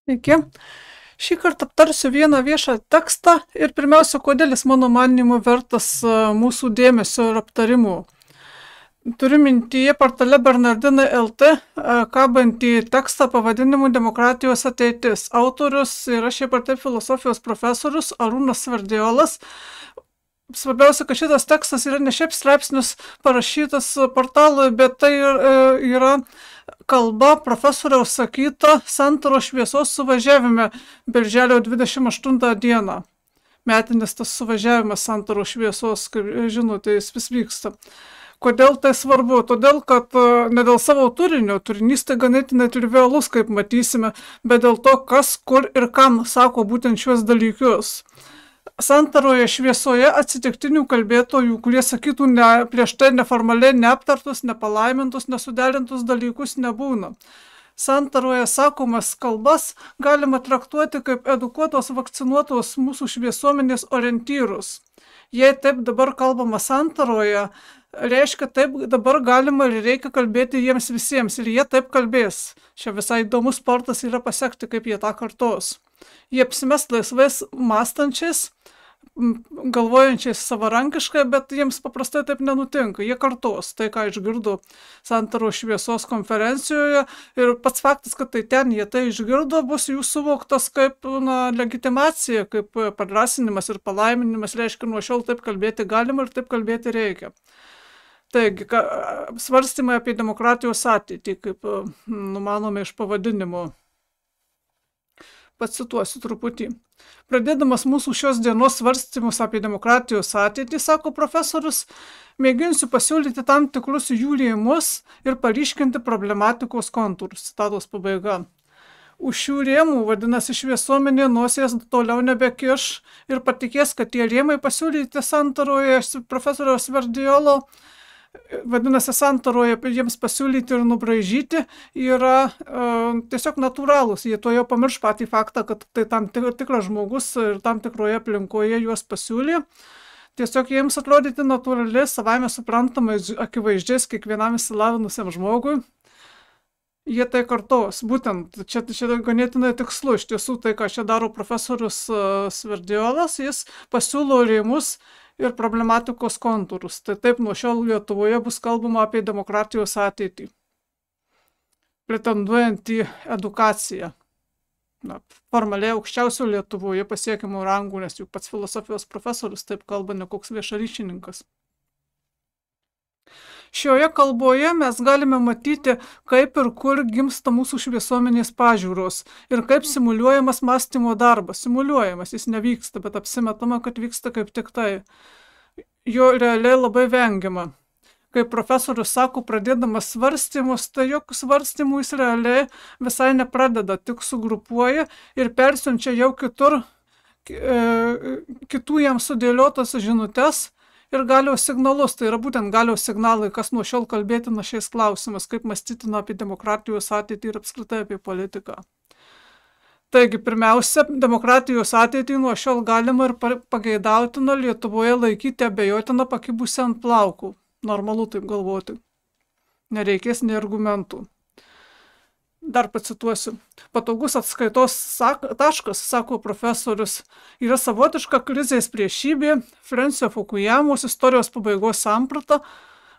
Sveiki. Šį kartą aptarsiu vieną viešą tekstą ir pirmiausia, kodėl jis mano manymu vertas mūsų dėmesio ir aptarimų. Turiu mintyje portale Bernardinai LT kabantį tekstą pavadinimu Demokratijos ateitis. Autorius yra šiaip ar taip filosofijos profesorius Arūnas Sverdiolas. Svarbiausia, kad šitas tekstas yra ne šiaip straipsnis parašytas portalui, bet tai yra kalba profesoriaus sakyta Santaros šviesos suvažiavime birželio 28 dieną. Metinis tas suvažiavimas Santaros šviesos, kaip žinote, jis vis vyksta. Kodėl tai svarbu? Todėl, kad ne dėl savo turinio, turinys tai ganėtinai trivialus, kaip matysime, bet dėl to, kas, kur ir kam sako būtent šios dalykus. Santaroje šviesoje atsitiktinių kalbėtojų, kurie sakytų prieš tai neformaliai neaptartus, nepalaimintus, nesuderintus dalykus nebūna. Santaroje sakomas kalbas galima traktuoti kaip edukuotos, vakcinuotos mūsų šviesuomenės orientyrus. Jei taip dabar kalbama Santaroje, reiškia, taip dabar galima ir reikia kalbėti jiems visiems, ir jie taip kalbės. Čia visai įdomus sportas yra pasiekti, kaip jie tą kartos. Jie apsimes laisvais mąstančiais, galvojančiais savarankiškai, bet jiems paprastai taip nenutinka. Jie kartos tai, ką išgirdo Santaros šviesos konferencijoje, ir pats faktas, kad tai ten jie tai išgirdo, bus jų suvoktas kaip legitimacija, kaip padrąsinimas ir palaiminimas, reiškia, nuo šiol taip kalbėti galima ir taip kalbėti reikia. Taigi, svarstymai apie demokratijos ateitį, kaip numanome iš pavadinimo. Pacituosiu truputį. Pradėdamas mūsų šios dienos svarstymus apie demokratijos ateitį, sako profesorius, mėginsiu pasiūlyti tam tikrus jų rėmus ir paryškinti problematikos kontūrus. Citatos pabaiga. Už šių rėmų, vadinasi, šviesuomenė nosies toliau nebekiš ir patikės, kad tie rėmai pasiūlyti Santaroje profesoriaus Sverdiolo, vadinasi, Santaroje jiems pasiūlyti ir nubraižyti yra tiesiog natūralūs. Jie to jau pamirš patį faktą, kad tai tam tikras žmogus ir tam tikroje aplinkoje juos pasiūlė. Tiesiog jiems atrodyti natūraliai, savaime suprantamai, akivaizdžiais kiekvienam išsilavinusiam žmogui. Jie tai kartos. Būtent čia ganėtinai tikslu. Iš tiesų tai, ką čia daro profesorius Sverdiolas, jis pasiūlo rėmus ir problematikos kontūrus. Tai taip nuo šiol Lietuvoje bus kalbama apie demokratijos ateitį, pretenduojant į edukaciją. Formaliai aukščiausio Lietuvoje pasiekimų rangų, nes juk pats filosofijos profesorius taip kalba, ne koks viešaryšininkas. Šioje kalboje mes galime matyti, kaip ir kur gimsta mūsų šviesuomenės pažiūros ir kaip simuliuojamas mąstymo darbas. Simuliuojamas, jis nevyksta, bet apsimetama, kad vyksta kaip tik tai. Jo realiai labai vengiama. Kaip profesorius sako, pradėdamas svarstymus, tai jokių svarstymų jis realiai visai nepradeda, tik sugrupuoja ir persiunčia jau kitur kitų jam sudėliotas žinutes ir galios signalus. Tai yra būtent galios signalai, kas nuo šiol kalbėtina šiais klausimas, kaip mąstytina apie demokratijos ateitį ir apskritai apie politiką. Taigi, pirmiausia, demokratijos ateitį nuo šiol galima ir pageidautina Lietuvoje laikyti abejotiną pakibusią ant plaukų. Normalu taip galvoti. Nereikės nei argumentų. Dar pacituosiu. Patogus atskaitos taškas, sako profesorius, yra savotiška krizės priešybė, Francio Fukuyamos istorijos pabaigos samprata,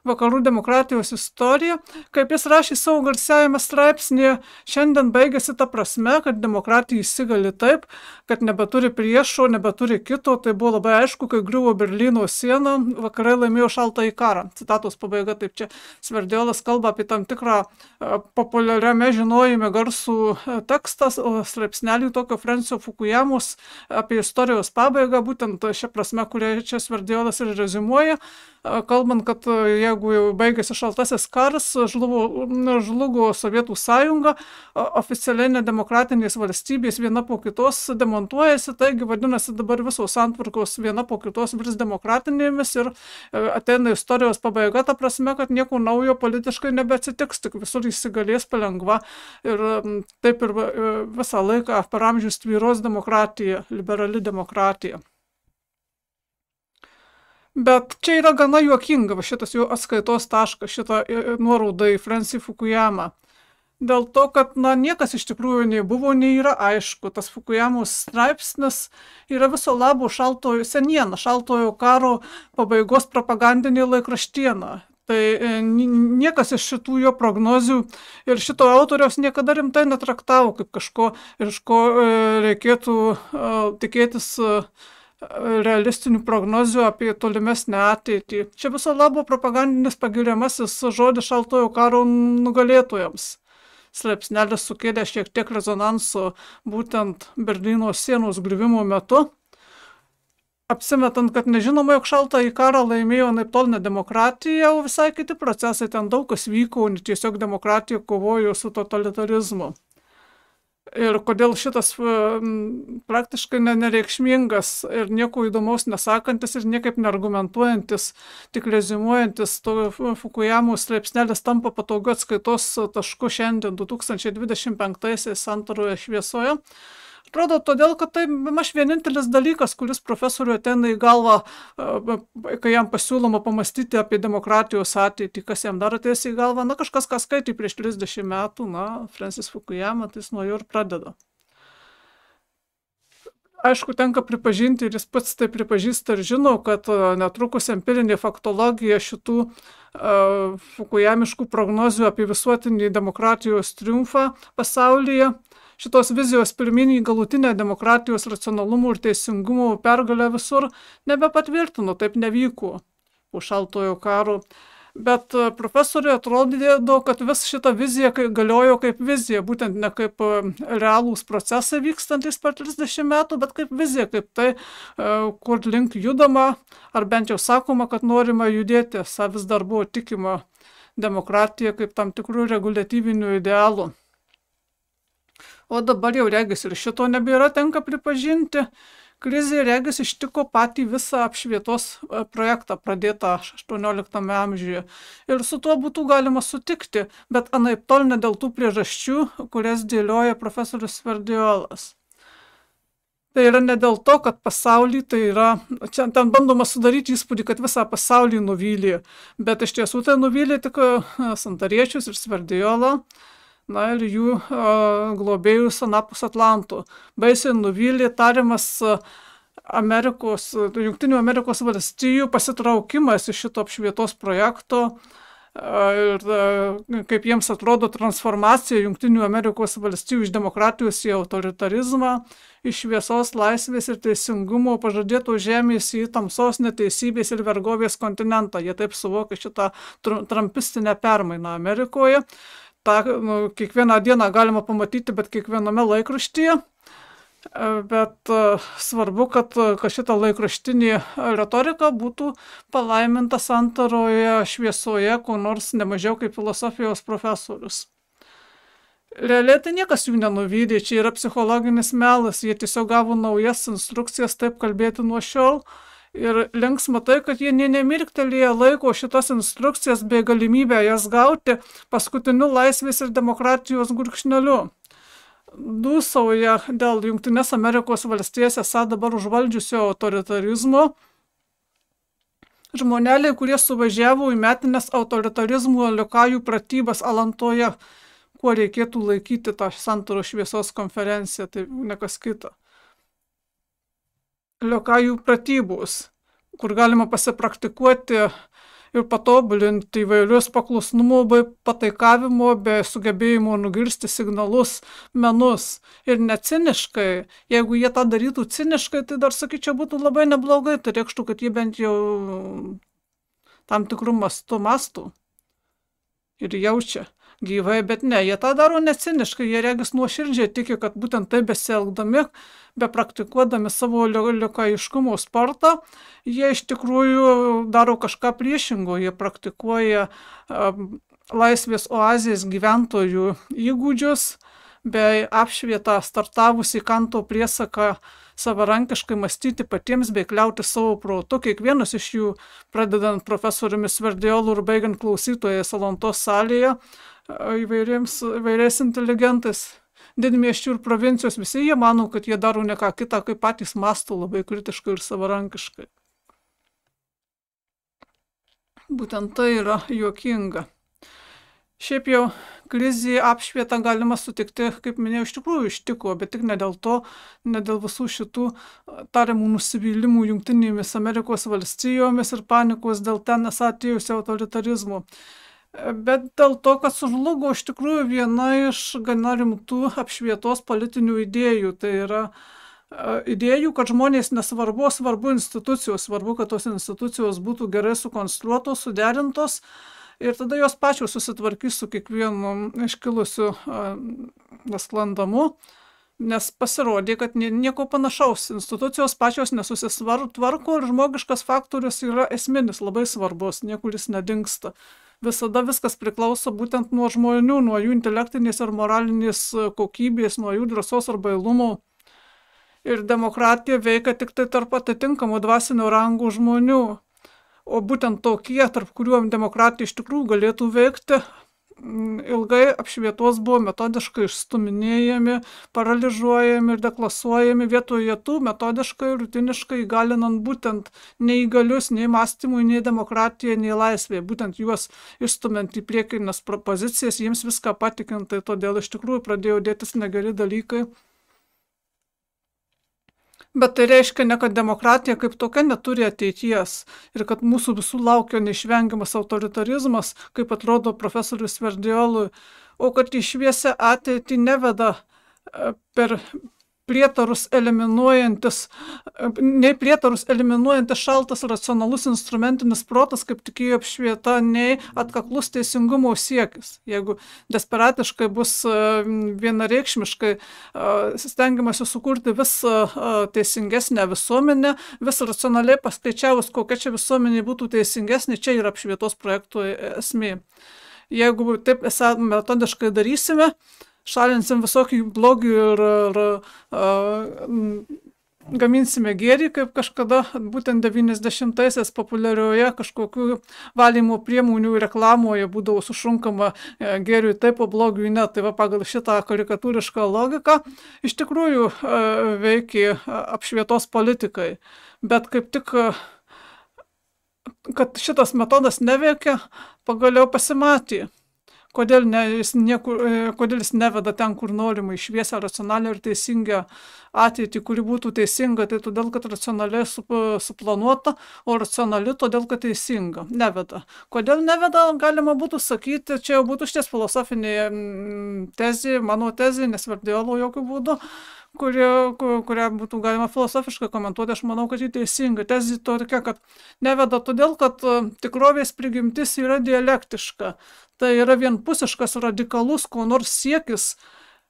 vakarų demokratijos istorija. Kaip jis rašė savo garsiajame straipsnėje, šiandien baigėsi ta prasme, kad demokratija įsigali taip, kad nebeturi priešo, nebeturi kito. Tai buvo labai aišku, kai griuvo Berlyno siena, vakarai laimėjo šaltąjį karą. Citatos pabaiga, taip čia Sverdiolas kalba apie tam tikrą populiariame žinojime garsų tekstą, straipsnelį tokio Francio Fukuyamos apie istorijos pabaigą, būtent šią prasme, kurią čia Sverdiolas ir rezimuoja, kalbant, kad jeigu jau baigėsi šaltasis karas, žlugo Sovietų sąjunga, oficialiai nedemokratinės valstybės viena po kitos demontuojasi, taigi vadinasi dabar visos santvarkos viena po kitos virs demokratinėmis ir ateina istorijos pabaiga, ta prasme, kad nieko naujo politiškai nebeatsitiks, tik visur įsigalės palengva ir taip ir visą laiką per amžius tvyros demokratija, liberali demokratija. Bet čia yra gana juokinga, šitas jo atskaitos taškas, šita nuoroda į Franci Fukuyamą. Dėl to, kad niekas iš tikrųjų nei buvo, nei yra aišku. Tas Fukuyamos straipsnis yra viso labo šaltojo karo pabaigos propagandinė laikraštiena. Tai niekas iš šitų jo prognozių ir šito autoriaus niekada rimtai netraktavo kaip kažko, iš ko reikėtų tikėtis realistinių prognozių apie tolimesnę ateitį. Čia viso labo propagandinis pagiriamasis žodis šaltojo karo nugalėtojams. Straipsnelis sukėlė šiek tiek rezonanso būtent Berlyno sienos griuvimo metu, apsimetant, kad nežinoma, jog šaltąjį karą laimėjo anaiptol ne demokratija, o visai kiti procesai, ten daug kas vyko, tiesiog demokratija kovojo su totalitarizmu. Ir kodėl šitas praktiškai nereikšmingas ir nieko įdomaus nesakantis ir niekaip neargumentuojantis, tik rezimuojantis Fukuyamos straipsnelis tampa patogiu atskaitos tašku šiandien 2025-aisiais santaroje šviesoje. Atrodo, todėl, kad tai bemaž vienintelis dalykas, kuris profesoriui ateina į galvą, kai jam pasiūloma pamastyti apie demokratijos ateitį, kas jam dar ateis į galvą, kažkas, ką skaitė prieš 30 metų, Francis Fukuyama, tai jis nuo jo ir pradeda. Aišku, tenka pripažinti, ir jis pats tai pripažįsta ir žino, kad netrukus empirinė faktologija šitų fukuyamiškų prognozių apie visuotinį demokratijos triumfą pasaulyje, šitos vizijos pirminį galutinę demokratijos racionalumo ir teisingumo pergalę visur nebepatvirtino, taip nevyko po šaltojo karo. Bet profesoriui atrodė, kad vis šita vizija galiojo kaip vizija, būtent ne kaip realūs procesai vykstantis per 30 metų, bet kaip vizija, kaip tai, kur link judama, ar bent jau sakoma, kad norima judėti, vis dar buvo tikima demokratija kaip tam tikrų reguliatyvinių idealų. O dabar jau regis ir šito nebėra, tenka pripažinti. Krizė regis ištiko patį visą apšvietos projektą pradėtą 18 amžiuje. Ir su tuo būtų galima sutikti, bet anaiptol ne dėl tų priežasčių, kurias dėlioja profesorius Sverdiolas. Tai yra ne dėl to, kad pasaulį tai yra, čia ten bandoma sudaryti įspūdį, kad visą pasaulį nuvylė, bet iš tiesų tai nuvylė tik santariečius ir Sverdiolą. Ir jų globėjus anapus Atlanto. Baisiai nuvylė tariamas Jungtinių Amerikos valstijų pasitraukimas iš šito apšvietos projekto ir kaip jiems atrodo transformacija Jungtinių Amerikos valstijų iš demokratijos į autoritarizmą, iš šviesos, laisvės ir teisingumo pažadėtų žemės į tamsos, neteisybės ir vergovės kontinentą. Jie taip suvokia šitą trumpistinę permainą Amerikoje. Kiekvieną dieną galima pamatyti, bet kiekviename laikraštyje. Bet svarbu, kad šita laikraštinė retorika būtų palaiminta santaroje šviesoje, ko nors nemažiau kaip filosofijos profesorius. Realiai tai niekas jų nenuvydė, čia yra psichologinis melas, jie tiesiog gavo naujas instrukcijas taip kalbėti nuo šiol. Ir linksma tai, kad jie nemirktelėję laiko šitas instrukcijas bei galimybę jas gauti paskutiniu laisvės ir demokratijos gurkšneliu. Dūsauja dėl Jungtinės Amerikos valstijose dabar užvaldžiusio autoritarizmo. Žmoneliai, kurie suvažiavo į metinės autoritarizmo liokajų pratybas Alantoje, kuo reikėtų laikyti tą santaros šviesos konferenciją, tai nekas kita. Liokajų pratybos, kur galima pasipraktikuoti ir patobulinti įvairius paklusnumo bei pataikavimo bei sugebėjimo nugirsti signalus menus. Ir neciniškai, jeigu jie tą darytų ciniškai, tai dar sakyčiau būtų labai neblogai, tai reikštų, kad jie bent jau tam tikrų mastų ir jaučia gyvai, bet ne, jie tą daro neciniškai, jie regis nuoširdžiai tiki, kad būtent taip besielgdami, bepraktikuodami savo liokaiškumo sportą, jie iš tikrųjų daro kažką priešingo, jie praktikuoja laisvės oazės gyventojų įgūdžius, bei apšvietą startavusį Kanto priesaką savarankiškai mąstyti patiems bei kliauti savo protu. Kiekvienas iš jų, pradedant profesoriumi Sverdiolu ir baigiant klausytojais Alantos salėje, įvairiais inteligentais, didmiesčių ir provincijos, visi jie mano, kad jie daro ne ką kitą, kaip patys mąsto labai kritiškai ir savarankiškai. Būtent tai yra juokinga. Šiaip jau krizį apšvietą galima sutikti, kaip minėjau, iš tikrųjų ištiko, bet tik ne dėl to, ne dėl visų šitų tariamų nusivylimų Jungtinėmis Amerikos valstijomis ir panikos dėl ten esą atėjusio autoritarizmo. Bet dėl to, kad sužlugo iš tikrųjų viena iš gana rimtų apšvietos politinių idėjų. Tai yra idėjų, kad žmonės nesvarbu, svarbu institucijos, svarbu, kad tos institucijos būtų gerai sukonstruotos, suderintos ir tada jos pačios susitvarkys su kiekvienu iškilusiu nesklandamu, nes pasirodė, kad nieko panašaus. Institucijos pačios nesusitvarko ir žmogiškas faktorius yra esminis, labai svarbus, niekur jis nedingsta. Visada viskas priklauso būtent nuo žmonių, nuo jų intelektinės ir moralinės kokybės, nuo jų drąsos ar bailumo. Ir demokratija veikia tik tai tarp atitinkamų dvasinio rangų žmonių. O būtent tokie, tarp kuriuo demokratija iš tikrųjų galėtų veikti, ilgai apšvietos buvo metodiškai išstuminėjami, paralyžiuojami ir deklasuojami, vietoje tų metodiškai, rutiniškai įgalinant būtent neįgalius nei mąstymui, nei demokratijai, nei laisvėje, būtent juos išstumiant į priekinės pozicijas, jiems viską patikint, tai todėl iš tikrųjų pradėjo dėtis negeri dalykai. Bet tai reiškia ne, kad demokratija kaip tokia neturi ateities ir kad mūsų visų laukia neišvengiamas autoritarizmas, kaip atrodo profesorius Verdiolui, o kad į šviesią ateitį neveda per prietarus eliminuojantis šaltas racionalus instrumentinis protas, kaip tikėjo apšvieta, nei atkaklus teisingumo siekis. Jeigu desperatiškai bus vienareikšmiškai stengiamasi sukurti vis teisingesnę visuomenę, vis racionaliai paskaičiavus, kokia čia visuomenė būtų teisingesnė, čia yra apšvietos projektų esmė. Jeigu taip metodiškai darysime, šalinsim visokį blogį ir gaminsime gėrį, kaip kažkada būtent 90-aisiais populiarioje kažkokių valymo priemonių reklamoje būdavo sušunkama gėriui taip, o blogiui ne. Tai va pagal šitą karikatūrišką logiką iš tikrųjų veikia apšvietos politikai. Bet kaip tik, kad šitas metodas neveikia, pagaliau pasimatė. Kodėl jis neveda ten, kur norima, į šviesią, racionalią ir teisingą ateitį, kuri būtų teisinga, tai todėl, kad racionaliai suplanuota, o racionali todėl, kad teisinga. Neveda. Kodėl neveda, galima būtų sakyti, čia jau būtų šties filosofinė tezė, mano tezė, nesverdiolo jokių būdų, kurią būtų galima filosofiškai komentuoti. Aš manau, kad ji teisinga. Tezė tokia, kad neveda todėl, kad tikrovės prigimtis yra dialektiška. Tai yra vienpusiškas, radikalus, ko nors siekis,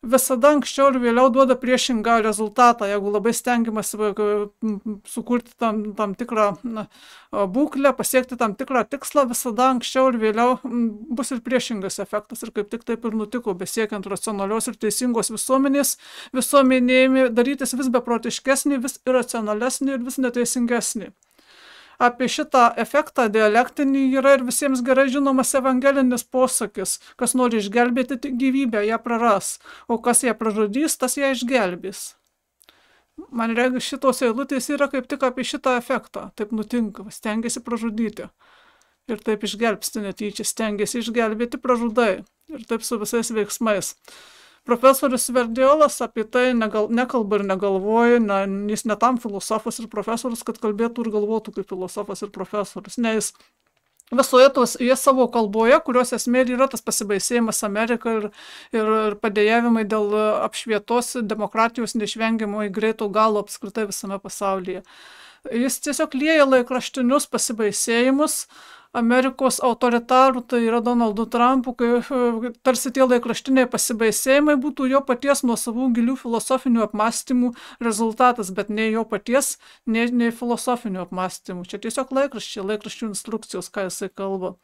visada anksčiau ir vėliau duoda priešingą rezultatą. Jeigu labai stengiamasi sukurti tam tikrą būklę, pasiekti tam tikrą tikslą, visada anksčiau ir vėliau bus ir priešingas efektas. Ir kaip tik taip ir nutiko, besiekiant racionalios ir teisingos visuomenėje darytis vis beprotiškesnį, vis irracionalesnį ir vis neteisingesnį. Apie šitą efektą dialektinį yra ir visiems gerai žinomas evangelinis posakis: kas nori išgelbėti gyvybę, ją praras, o kas ją pražudys, tas ją išgelbės. Man regis, šitos eilutės yra kaip tik apie šitą efektą. Taip nutinka, stengiasi pražudyti. Ir taip išgelbsti netyčia, stengiasi išgelbėti, pražudai. Ir taip su visais veiksmais. Profesorius Verdiolas apie tai nekalba ir negalvoja, jis ne tam filosofas ir profesorius, kad kalbėtų ir galvotų kaip filosofas ir profesorius. Ne, jis visoje savo kalboje, kurios esmė yra tas pasibaisėjimas Amerika ir padėjavimai dėl apšvietos demokratijos neišvengiamo į greito galo apskritai visame pasaulyje. Jis tiesiog lieja laikraštinius pasibaisėjimus Amerikos autoritarų, tai yra Donaldu Trumpu, kai tarsi tie laikraštiniai pasibaisėjimai būtų jo paties nuo savų gilių filosofinių apmąstymų rezultatas, bet nei jo paties, nei filosofinių apmąstymų. Čia tiesiog laikraščių instrukcijos, ką jisai kalba.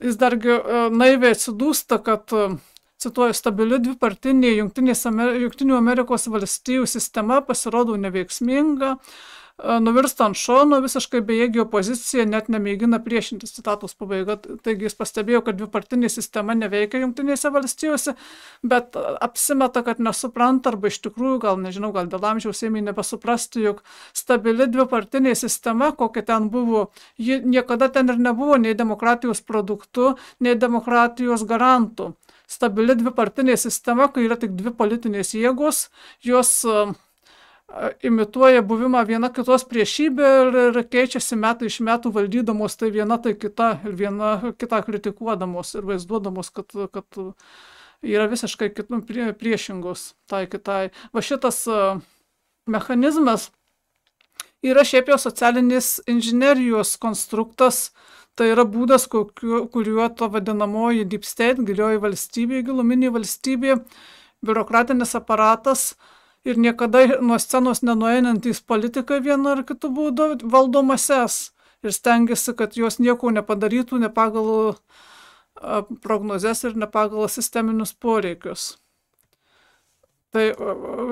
Jis dargi naiviai atsidūsta, kad, cituoju, stabili dvipartinė Jungtinių Amerikos valstijų sistema pasirodo neveiksminga, nuvirsta ant šono, visiškai bejėgė opozicija, net nemėgina priešintis, citatos pabaiga. Taigi jis pastebėjo, kad dvipartinė sistema neveikia Jungtinėse valstijose, bet apsimeta, kad nesupranta, arba iš tikrųjų, gal nežinau, gal dėl amžiaus ėmė nebesuprasti, jog stabili dvipartinė sistema, kokia ten buvo, ji niekada ten ir nebuvo nei demokratijos produktu, nei demokratijos garantų. Stabili dvipartinė sistema, kai yra tik dvi politinės jėgos, jos imituoja buvimą viena kitos priešybė ir keičiasi metai iš metų valdydamos tai viena, tai kita ir viena kitą kritikuodamos ir vaizduodamos, kad yra visiškai priešingos tai kitai. Va šitas mechanizmas yra šiaip jau socialinės inžinerijos konstruktas, tai yra būdas, kuriuo to vadinamoji deep state, gilioji valstybė, giluminė valstybė, biurokratinis aparatas ir niekada nuo scenos nenueinantys politikai vienu ar kitu būdu valdo mases ir stengiasi, kad jos nieko nepadarytų ne pagal prognozes ir ne pagal sisteminius poreikius. Tai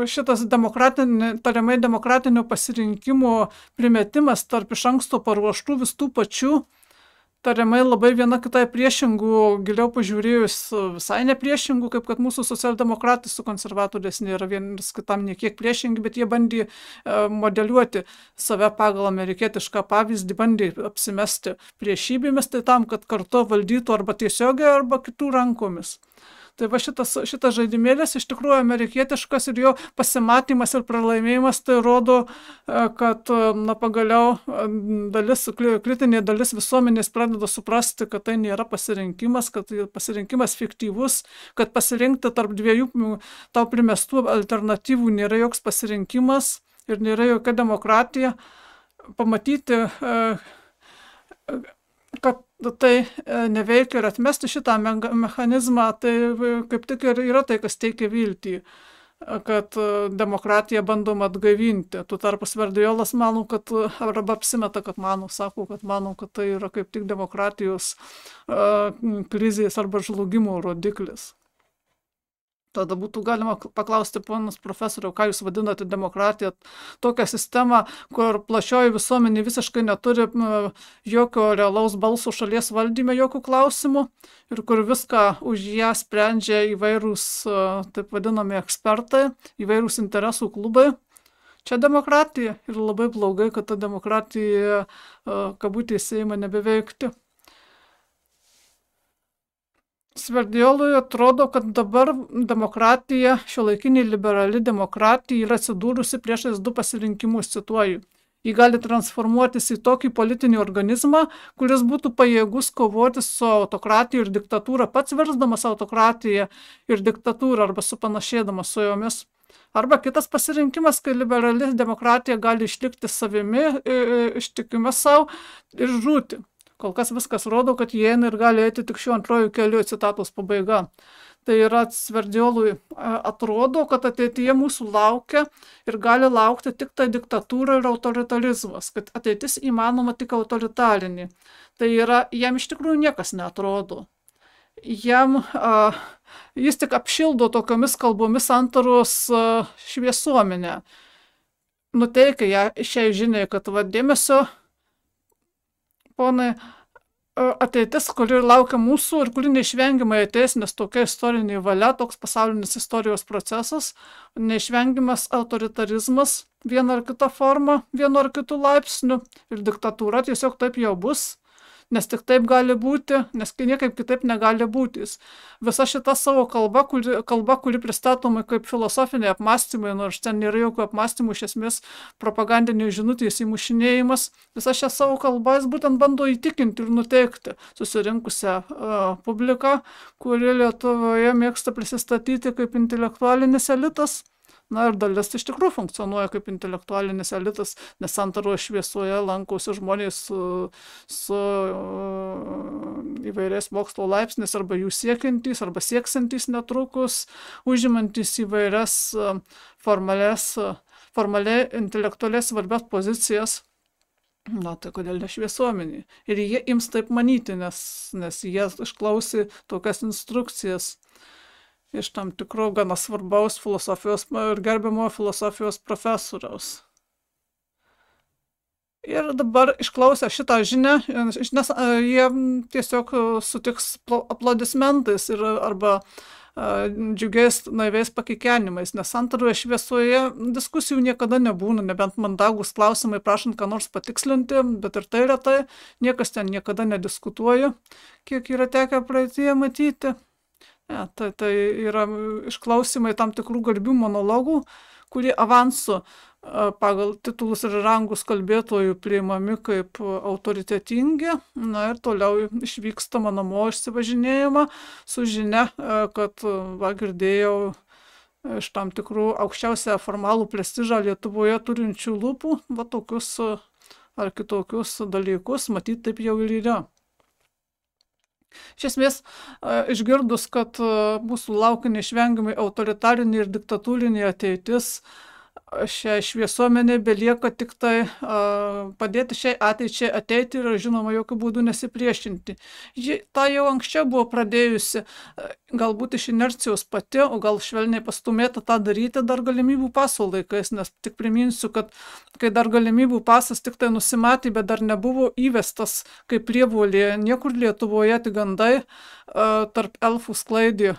šitas tariamai demokratinio pasirinkimo primetimas tarp iš anksto paruoštų vis tų pačių, tariamai labai viena kitai priešingų, giliau pažiūrėjus visai nepriešingų, kaip kad mūsų socialdemokratai su konservatoriais nėra vienas kitam niekiek priešingi, bet jie bandė modeliuoti save pagal amerikietišką pavyzdį, bandė apsimesti priešybėmis, tai tam, kad kartu valdytų arba tiesiogiai, arba kitų rankomis. Tai va šitas žaidimėlis iš tikrųjų amerikietiškas ir jo pasimatymas ir pralaimėjimas tai rodo, kad pagaliau kritinė dalis visuomenės pradeda suprasti, kad tai nėra pasirinkimas, kad pasirinkimas fiktyvus, kad pasirinkti tarp dviejų tau primestų alternatyvų nėra joks pasirinkimas ir nėra jokia demokratija. Pamatyti, kad tai neveikia ir atmesti šitą mechanizmą, tai kaip tik ir yra tai, kas teikia viltį, kad demokratiją bandoma atgaivinti. Tuo tarpu Sverdiolas mano, kad arba apsimeta, kad mano kad tai yra kaip tik demokratijos krizės arba žlugimo rodiklis. Tada būtų galima paklausti, ponas profesoriau, ką jūs vadinate demokratiją, tokią sistemą, kur plačioji visuomenė visiškai neturi jokio realaus balso šalies valdyme, jokių klausimų ir kur viską už ją sprendžia įvairūs, taip vadinami, ekspertai, įvairūs interesų klubai. Čia demokratija ir labai blogai, kad ta demokratija kabutėse ima nebeveikti. Sverdiolui atrodo, kad dabar demokratija, šiuolaikinė liberali demokratija yra atsidūrusi priešais du pasirinkimus, cituoju. Ji gali transformuotis į tokį politinį organizmą, kuris būtų pajėgus kovoti su autokratija ir diktatūra, pats versdamas autokratiją ir diktatūrą arba supanašėdamas su jomis. Arba kitas pasirinkimas, kai liberali demokratija gali išlikti savimi, ištikima savo ir žūti. Kol kas viskas rodo, kad jie eina ir gali eiti tik šiuo antrojų keliu, citatos pabaiga. Tai yra Sverdiolui atrodo, kad ateityje mūsų laukia ir gali laukti tik ta diktatūra ir autoritarizmas, kad ateitis įmanoma tik autoritarinė. Tai yra, jam iš tikrųjų niekas neatrodo. Jis tik apšildo tokiomis kalbomis santaros šviesuomenę. Nuteikia ją šiai žiniai, kad dėmesio, ponai, ateitis, kuri laukia mūsų ir kuri neišvengiamai ateis, nes tokia istorinė valia, toks pasaulinis istorijos procesas, neišvengiamas autoritarizmas viena ar kita forma, vienu ar kitu laipsniu ir diktatūra tiesiog taip jau bus. Nes tik taip gali būti, nes niekaip kitaip negali būti. Visa šita savo kalba, kuri pristatoma kaip filosofiniai apmąstymai, nors ten nėra jokių apmąstymų, iš esmės propagandinės žinutės įmušinėjimas, visą šią savo kalbą jis būtent bando įtikinti ir nuteikti susirinkusią publiką, kuri Lietuvoje mėgsta prisistatyti kaip intelektualinis elitas. Na ir dalis iš tikrųjų funkcionuoja kaip intelektualinis elitas, nes santaros šviesoje lankosi žmonės su įvairiais mokslo laipsniais arba jų siekiantys, arba sieksantys netrukus, užimantys įvairias formaliai intelektualiai svarbias pozicijas. Na, tai kodėl ne šviesuomenė? Ir jie ims taip manyti, nes jie išklausė tokias instrukcijas iš tam tikro gana svarbaus filosofijos ir gerbiamo filosofijos profesoriaus. Ir dabar išklausę šitą žinią, jie tiesiog sutiks aplodismentais arba džiugiais naiviais pakikenimais, nes antroje šviesoje diskusijų niekada nebūna, nebent mandagūs klausimai prašant ką nors patikslinti, bet ir tai retai, niekas ten niekada nediskutuoja, kiek yra tekę praeityje matyti. Tai yra išklausimai tam tikrų garbių monologų, kurie avansu pagal titulus ir rangus kalbėtojų priimami kaip autoritetingi, ir toliau išvykstama namo išsivažinėjama su žinia, kad girdėjau iš tam tikrų aukščiausią formalų prestižą Lietuvoje turinčių lūpų, tokius ar kitokius dalykus, matyt, taip jau ir yra. Iš esmės, išgirdus, kad mūsų laukia neišvengiamai autoritarinė ir diktatūrinė ateitis, šiai šviesuomenė belieka tik tai padėti šiai ateičiai ateiti ir, žinoma, jokių būdų nesipriešinti. Ji tą jau anksčiau buvo pradėjusi, galbūt iš inercijos pati, o gal švelniai pastumėta tą daryti dar galimybių paso laikais, nes tik priminsiu, kad kai dar galimybių pasas tik tai nusimatė, bet dar nebuvo įvestas kaip prievolė niekur Lietuvoje, tik gandai tarp elfų sklaidė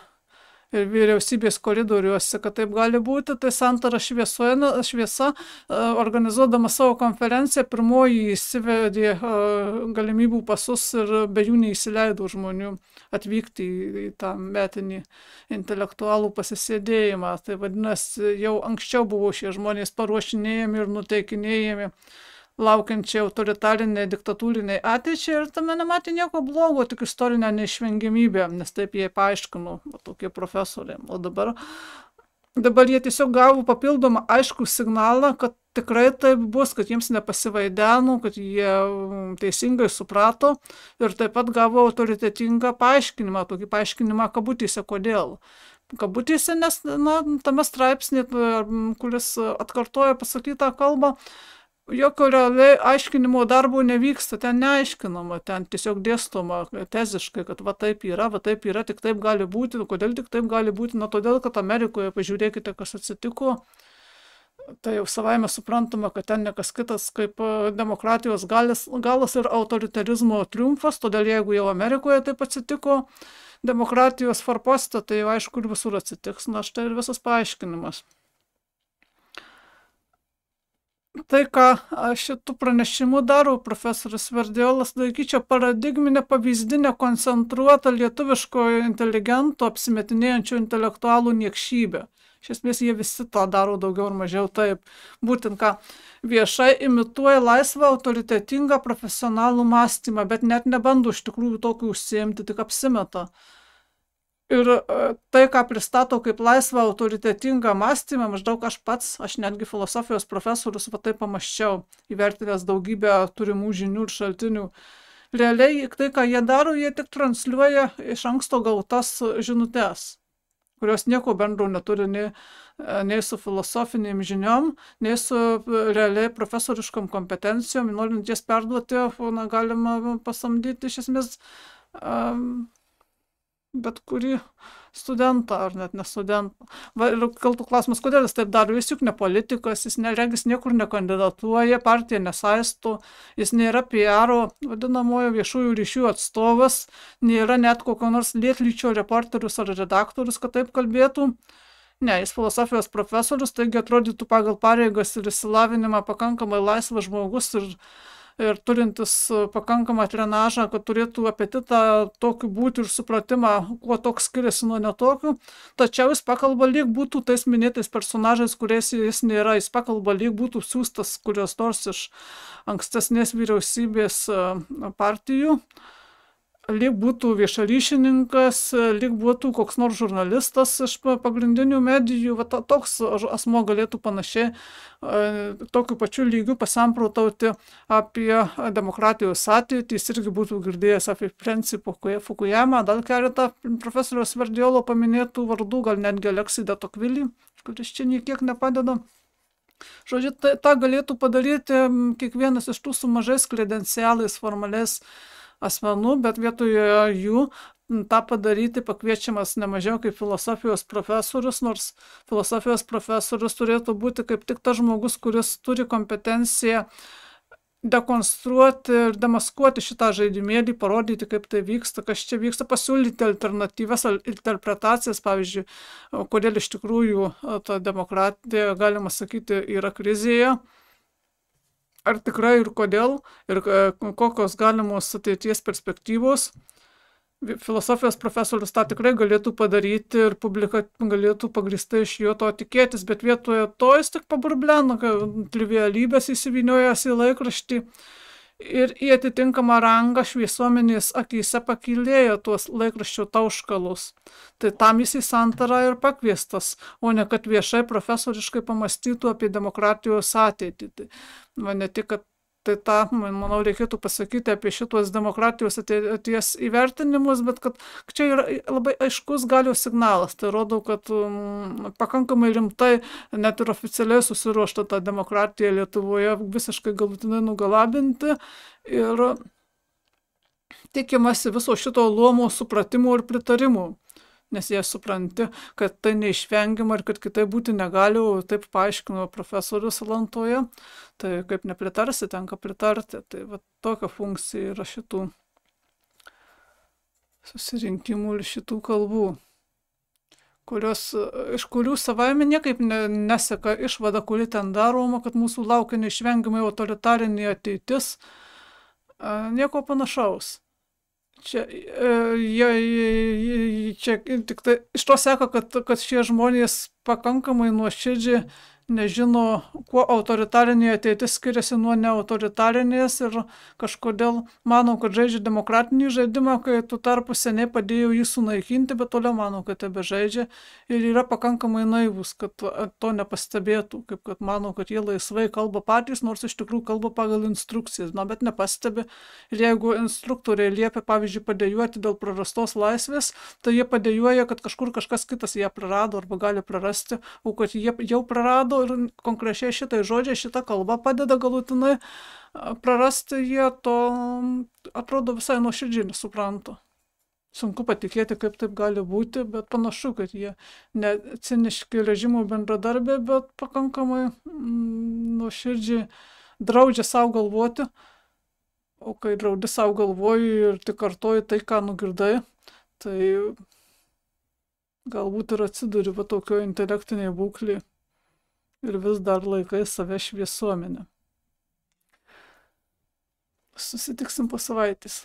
ir vyriausybės koridoriuose, kad taip gali būti, tai Santara šviesa, organizuodama savo konferenciją, pirmoji įsivedė galimybių pasus ir be jų neįsileido žmonių atvykti į tą metinį intelektualų pasisėdėjimą. Tai vadinasi, jau anksčiau buvo šie žmonės paruošinėjami ir nuteikinėjami laukiančiai autoritariniai, diktatūriniai ateičiai, ir tame nematė nieko blogo, tik istorinę neišvengiamybę, nes taip jie paaiškino, tokie profesoriai. O dabar jie tiesiog gavo papildomą aiškų signalą, kad tikrai taip bus, kad jiems nepasivaideno, kad jie teisingai suprato, ir taip pat gavo autoritetingą paaiškinimą, tokį paaiškinimą kabutėse, kodėl. Kabutėse, nes tame straipsnė, kuris atkartoja pasakytą kalbą, jokio realiai aiškinimo darbo nevyksta, ten neaiškinama, ten tiesiog dėstoma teziškai, kad va taip yra, tik taip gali būti. Kodėl tik taip gali būti? Todėl, kad Amerikoje, pažiūrėkite, kas atsitiko, tai jau savaime suprantama, kad ten nekas kitas kaip demokratijos galas ir autoritarizmo triumfas, todėl jeigu jau Amerikoje taip atsitiko, demokratijos farposte, tai jau aišku ir visur atsitiks. Štai ir visas paaiškinimas. Tai, ką šitų pranešimų daro profesorius Sverdiolas, laikyčiau paradigminę, pavyzdinę, koncentruotą lietuviško inteligento, apsimetinėjančių intelektualų niekšybę. Iš esmės, jie visi tą daro daugiau ar mažiau taip. Būtent ką viešai imituoja laisvą, autoritetingą, profesionalų mąstymą, bet net nebando iš tikrųjų tokį užsiimti, tik apsimeta. Ir tai, ką pristato kaip laisvą, autoritetingą mąstymą, maždaug aš netgi filosofijos profesorius, taip pamąsčiau, įvertinęs daugybę turimų žinių ir šaltinių. Realiai, tai, ką jie daro, jie tik transliuoja iš anksto gautas žinutes, kurios nieko bendro neturi nei su filosofinėm žiniom, nei su realiai profesoriškom kompetencijom. Norint jas perduoti, galima pasamdyti iš esmės bet kurį studentą, ar net ne studentą. Ir kiltų klausimas, kodėl jis taip daro? Jis juk ne politikas, jis regis niekur nekandidatuoja, partija nesaisto, jis nėra PR-o, vadinamojo viešųjų ryšių atstovas, nėra net kokio nors lietlyčio reporterius ar redaktorius, kad taip kalbėtų. Ne, jis filosofijos profesorius, taigi atrodytų pagal pareigas ir išsilavinimą pakankamai laisvas žmogus ir turintis pakankamą trenažą, kad turėtų apetitą tokiu būti ir supratimą, kuo toks skiriasi nuo netokių. Tačiau jis pakalba lyg būtų tais minėtais personažais, kuriais jis nėra. Jis pakalba lyg būtų siųstas kurios nors iš ankstesnės vyriausybės partijų, lyg būtų viešaryšininkas, lyg būtų koks nors žurnalistas iš pagrindinių medijų. Toks asmo galėtų panašiai tokiu pačiu lygiu pasamprotauti apie demokratijos ateitį. Jis irgi būtų girdėjęs apie principą Fukuyamą, dar keletą profesoriaus Sverdiolo paminėtų vardų, gal netgi Aleksį de Tocqueville, kuris čia niekiek nepadeda. Žodžiu, tą galėtų padaryti kiekvienas iš tų su mažais kredencialais, formaliais asmenų, bet vietoje jų tą padaryti pakviečiamas nemažiau kaip filosofijos profesorius, nors filosofijos profesorius turėtų būti kaip tik tas žmogus, kuris turi kompetenciją dekonstruoti ir demaskuoti šitą žaidimėlį, parodyti, kaip tai vyksta, kas čia vyksta, pasiūlyti alternatyvas interpretacijas, pavyzdžiui, kodėl iš tikrųjų ta demokratija, galima sakyti, yra krizėje, ar tikrai ir kodėl, ir kokios galimos ateities perspektyvos. Filosofijos profesorius tą tikrai galėtų padaryti ir publika galėtų pagrįstai iš jo to tikėtis, bet vietoje to jis tik paburbleno, trivialybės įsivyniojas į laikraštį ir į atitinkamą rangą šviesuomenės akyse pakylėjo tuos laikraščio tauškalus. Tai tam jis į santarą ir pakviestas, o ne kad viešai profesoriškai pamastytų apie demokratijos ateitį. Tai ne tik, kad tai tą, manau, reikėtų pasakyti apie šitos demokratijos ateities įvertinimus, bet kad čia yra labai aiškus galios signalas. Tai rodo, kad pakankamai rimtai, net ir oficialiai susiruošta tą demokratiją Lietuvoje visiškai galutinai nugalabinti ir tikimasi viso šito luomo supratimo ir pritarimo. Nes jie supranti, kad tai neišvengiama ir kad kitaip būti negali, taip paaiškino profesorius Salantoje, tai kaip nepritarsi, tenka pritarti. Tai va, tokia funkcija yra šitų susirinkimų ir šitų kalbų, iš kurių savaime niekaip neseka išvada, kuri ten daroma, kad mūsų laukia neišvengiamai autoritarinė ateitis, nieko panašaus. Čia tik tai iš to seka, kad šie žmonės pakankamai nuoširdžiai nežino, kuo autoritarinė ateitis skiriasi nuo neautoritarinės ir kažkodėl mano, kad žaidžia demokratinį žaidimą, kai tu tarpu seniai padėjo jį sunaikinti, bet toliau mano, kad tebe žaidžia ir yra pakankamai naivus, kad to nepastebėtų, kaip kad mano, kad jie laisvai kalba patys, nors iš tikrųjų kalba pagal instrukcijas, bet nepastebi. Ir jeigu instruktoriai liepia, pavyzdžiui, padėjuoti dėl prarastos laisvės, tai jie padėjuoja, kad kažkur kažkas kitas ją prarado arba gali prarasti, o kad jie jau prarado ir konkrečiai šitai žodžiai, šita kalba padeda galutinai prarasti, jie to atrodo visai nuoširdžiai nesupranta. Sunku patikėti, kaip taip gali būti, bet panašu, kad jie ne ciniški režimų bendradarbiai, bet pakankamai nuoširdžiai draudžia savo galvoti, o kai draudi savo galvoji ir tik kartoji tai, ką nugirdai, tai galbūt ir atsiduri va tokio intelektinėje būklėje ir vis dar laikai save šviesuomenę. Susitiksim po savaitės.